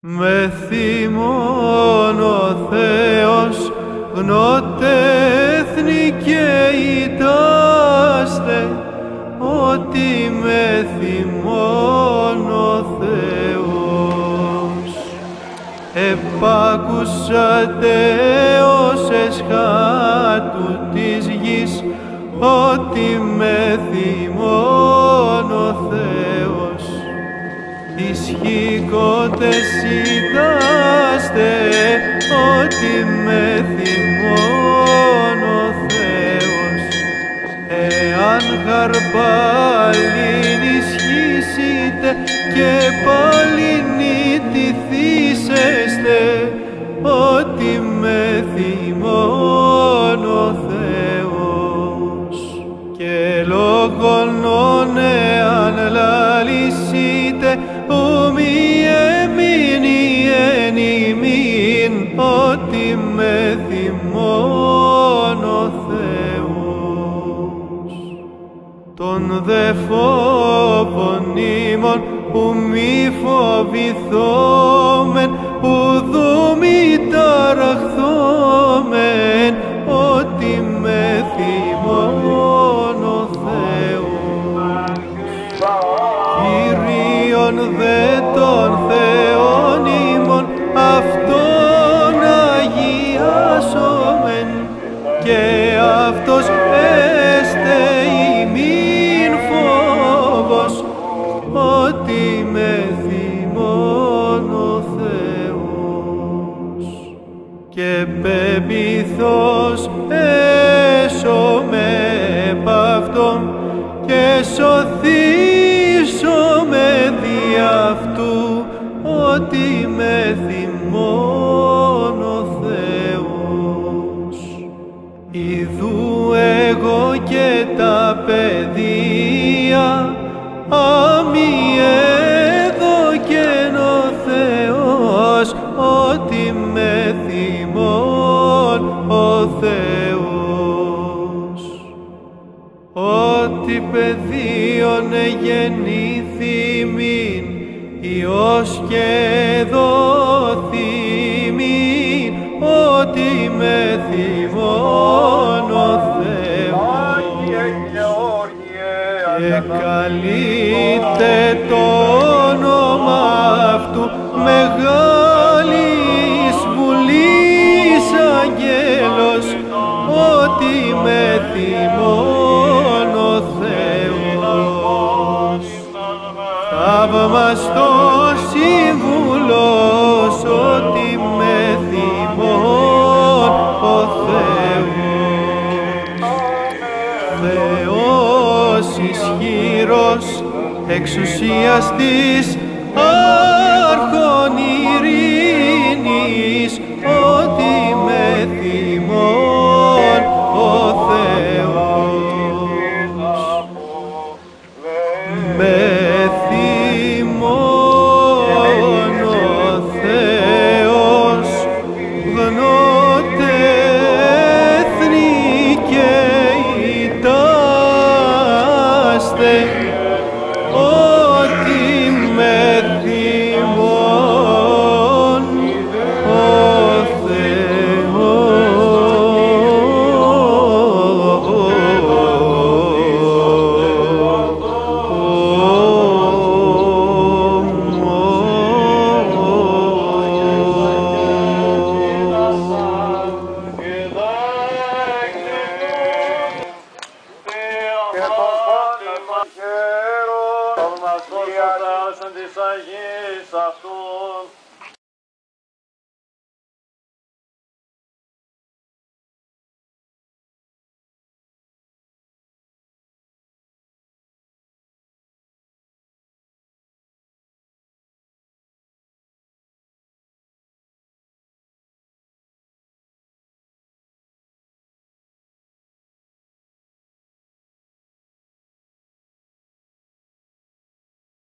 Με θυμών ο Θεός γνωτέθνη και ητάστε, ότι με θυμών ο Θεός. Επάκουσατε ως εσχάτου της γης, ότι με θυμών ο Θεός. Ισχύκοτες ητάστε, ότι με θυμών ο Θεός. Εάν χαρπάλιν ισχύσετε και πάλιν ητηθήσεστε, ότι με θυμών ο Θεός. Και λόγον εάν λαλήσετε, ούμοι εμείνει εν ημίν, ότι με θυμών ο Θεός. Τον δε φόβον ημών, που μη φοβηθόμεν, ουδού μη ταραχθόμεν, ότι με θυμών ο Θεός. Κύριον δε τον Θεόν ημών, αυτόν αγιάσομεν, και αυτός έστε ημίν φόβος, ότι με θυμών ο Θεός. Και πεποιθώς έσωμε επ' αυτόν, και σωθήσωμε δι' αυτού, ότι με θυμών ο Θεός. Ιδού εγώ και τα παιδεία, αμοι έδωκεν ο Θεός, ότι με θυμών ο Θεός. Ότι παιδίον εγεννήθημιν, Υιός και δόθημιν, ότι με θυμών ο Θεός. Και καλείται το όνομα αυτού μεγάλης βουλής αγγέλος, ότι με θυμών ο Θεός. Θαυμαστός σύμβουλος, ότι με θυμών ο Θεός. Θεός ισχυρός, εξουσιαστής, άρχον ειρήνης, ότι με θυμών ο Θεός. Με θυμών ο Θεός, γνωτέθνη και ητάστε, ότι με θυμών ο Θαυμαστός ο Θεός εν της Αγίας αυτού,